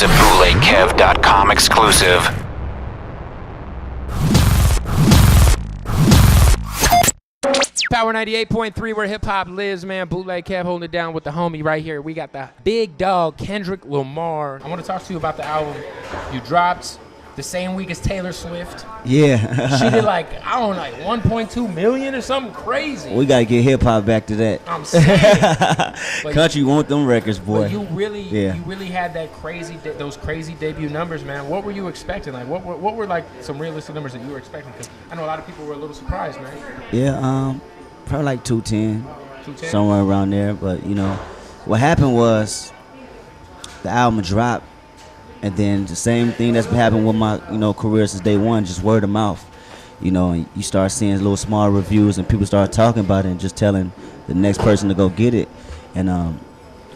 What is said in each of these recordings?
It's a BootlegKev.com exclusive. Power 98.3, where hip hop lives, man. Bootleg Kev holding it down with the homie right here. We got the big dog, Kendrick Lamar. I want to talk to you about the album you dropped the same week as Taylor Swift. Yeah. She did like 1.2 million or something crazy. We gotta get hip hop back to that. I'm saying. Country want them records, boy. But you really had that those crazy debut numbers, man. What were you expecting? Like, what were like some realistic numbers that you were expecting? Because I know a lot of people were a little surprised, man. Yeah, probably like 210, 210? somewhere around there. But you know, what happened was the album dropped, and then the same thing that's been happening with my career since day one, just word of mouth. And you start seeing little small reviews, and people start talking about it and just telling the next person to go get it. And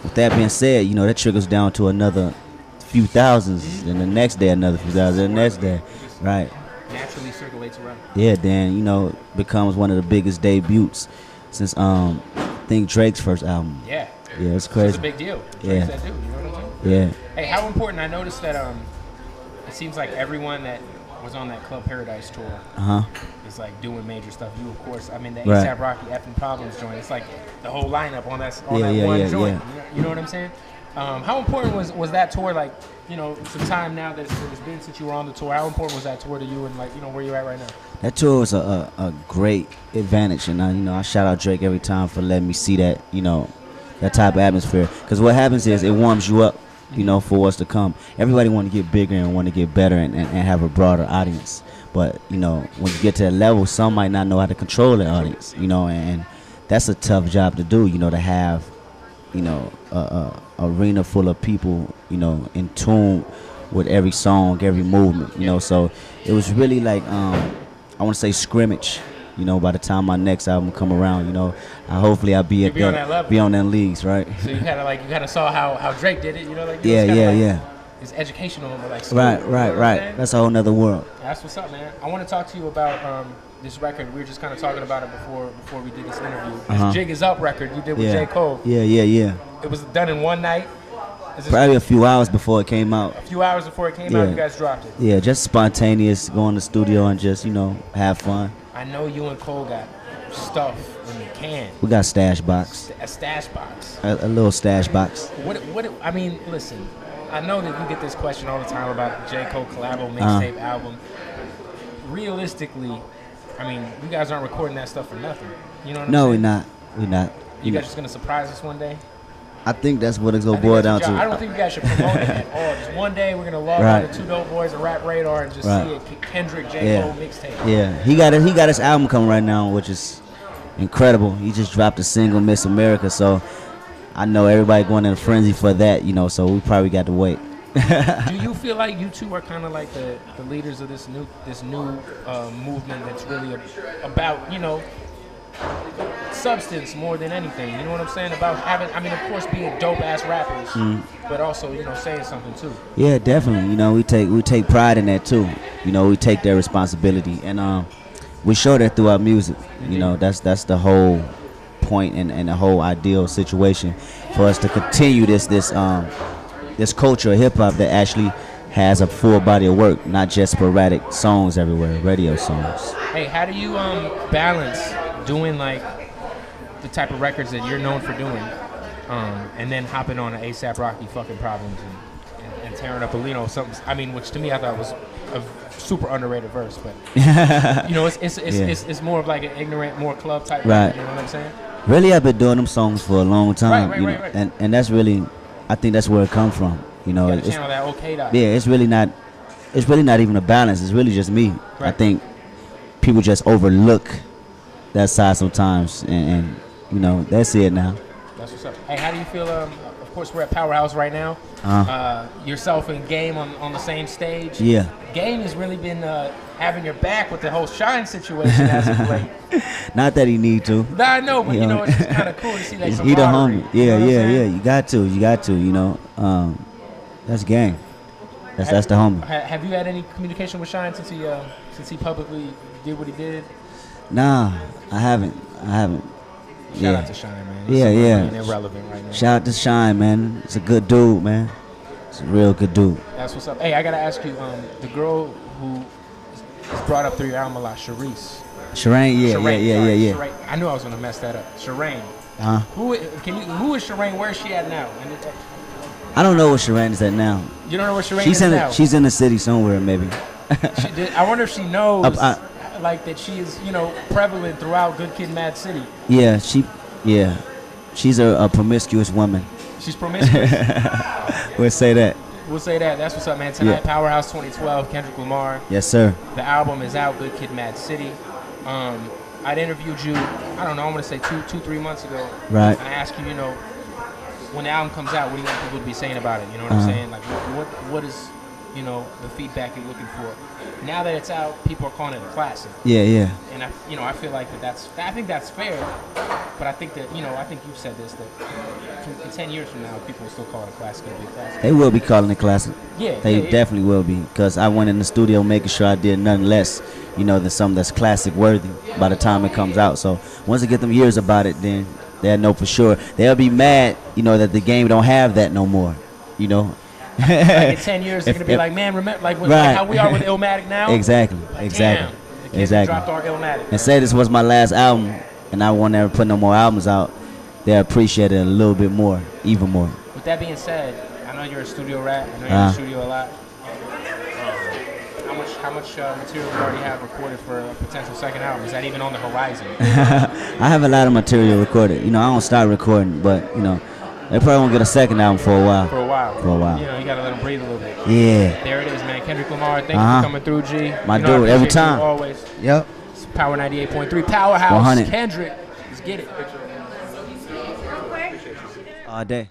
with that being said, that trickles down to another few thousands, and the next day another few thousands, and the next day, right? Naturally circulates around. Yeah, then becomes one of the biggest debuts since I think Drake's first album. Yeah. Yeah, it's crazy. It's a big deal. Yeah. That dude, you know what I'm saying? Yeah. Hey, how important? I noticed that it seems like everyone that was on that Club Paradise tour is like doing major stuff. You, of course, the Right. A$AP Rocky Effing Problems joint. It's like the whole lineup on that Yeah, one joint. yeah. You know what I'm saying? How important was that tour? Like, some time now that it's been since you were on the tour. How important was that tour to you, and where you're at right now? That tour was a great advantage, and I shout out Drake every time for letting me see that that type of atmosphere. Because what happens is it warms you up, for what's to come. Everybody want to get bigger and want to get better and have a broader audience. But when you get to that level, some might not know how to control the audience. And that's a tough job to do. To have a arena full of people, in tune with every song, every movement, So it was really like I want to say scrimmage. By the time my next album come around, hopefully I'll be on that level. Be on them leagues, right? So you kind of saw how Drake did it, Yeah. It's educational, like school, right. That's a whole nother world. That's what's up, man. I want to talk to you about this record. We were just kind of talking about it before we did this interview. This Jig Is Up record you did with J. Cole. Yeah. It was done in one night. Probably a few hours before it came out. A few hours before it came out, you guys dropped it. Yeah, just spontaneous, go in the studio and just, have fun. I know you and Cole got stuff in the can. We got stash box. A stash box. A little stash box. Listen, I know that you get this question all the time about J. Cole collabo mixtape album. Realistically, you guys aren't recording that stuff for nothing. You know what I'm saying? No, we're not. You guys just going to surprise us one day? I think that's what it's going to boil down to. I don't think you guys should promote it at all. Just one day we're going to log on to Two Dope Boys and Rap Radar and just see a Kendrick J. Cole mixtape. Yeah, he got his album coming right now, which is incredible. He just dropped a single, Miss America, so I know everybody going in a frenzy for that, so we probably got to wait. Do you feel like you two are kind of like the leaders of this new movement that's really about, substance more than anything? You know what I'm saying? About having, of course, being dope-ass rappers, but also, saying something too. Yeah, definitely. We take pride in that too. We take their responsibility, and we show that through our music. That's the whole point and the whole ideal situation for us to continue this culture of hip hop that actually has a full body of work, not just sporadic songs everywhere, radio songs. Hey, how do you balance doing like the type of records that you're known for doing, and then hopping on an A$AP Rocky fucking Problems and tearing up something? Which to me I thought was a super underrated verse, but it's more of like an ignorant, more club type. Right. Record, you know what I'm saying? Really, I've been doing them songs for a long time. Right. And that's really, I think that's where it comes from. You gotta channel that okay dot. Yeah, it's really not even a balance. It's really just me. Right. I think people just overlook that side sometimes, and that's it now. That's what's up. Hey, how do you feel? Of course, we're at Powerhouse right now. Yourself and Game on the same stage. Yeah. Game has really been having your back with the whole Shine situation as of late. Not that he need to. Nah, I know, but it's just kind of cool to see that. He the homie. Yeah. You got to. That's Game. That's the homie. Have you had any communication with Shine since he publicly did what he did? Nah, I haven't. Shout out to Shine, man. He's irrelevant right now. Shout out to Shine, man. It's a good dude, man. He's a real good dude. That's what's up. Hey, I gotta ask you, the girl who is brought up through your album a lot, Sharice. Shireen, yeah. Shireen. I knew I was gonna mess that up. Shireen. Uh-huh. Who is Shireen? Where is she at now? I don't know where Shireen is at now. You don't know where Shireen is now? She's in the city somewhere, maybe. I wonder if she knows, like, that she is, prevalent throughout Good Kid, Mad City. Yeah, she's a promiscuous woman. She's promiscuous. We'll say that. We'll say that. That's what's up, man. Tonight, Powerhouse 2012, Kendrick Lamar. Yes, sir. The album is out, Good Kid, Mad City. I'd interviewed you, I don't know, I'm going to say 3 months ago. Right. And I asked you, when the album comes out, what do you want people to be saying about it? You know what I'm saying? Like, what is, the feedback you're looking for? Now that it's out, people are calling it a classic. Yeah. And I feel like I think that's fair. But I think that, I think you've said this, that in 10 years from now, people will still call it a classic. It'll be a classic. They will be calling it classic. Yeah. They definitely will be. Because I went in the studio making sure I did nothing less, than something that's classic worthy by the time it comes out. So once I get them years about it, then they'll know for sure. They'll be mad, that the game don't have that no more, Like in 10 years, they're going to be like, man, remember, like how we are with Illmatic now? Exactly. Damn, exactly. Dropped our Illmatic. And say this was my last album, and I won't never put no more albums out. They'll appreciate it a little bit more, even more. With that being said, I know you're a studio rat. I know you're in the studio a lot. How much material do you already have recorded for a potential second album? Is that even on the horizon? I have a lot of material recorded. I don't start recording, but they probably won't get a second album for a while. For a while. You gotta let them breathe a little bit. Yeah. There it is, man. Kendrick Lamar, thank you for coming through, G. My dude, every time. Always. Yep. It's Power 98.3, Powerhouse. 100. Kendrick. Let's get it. All day.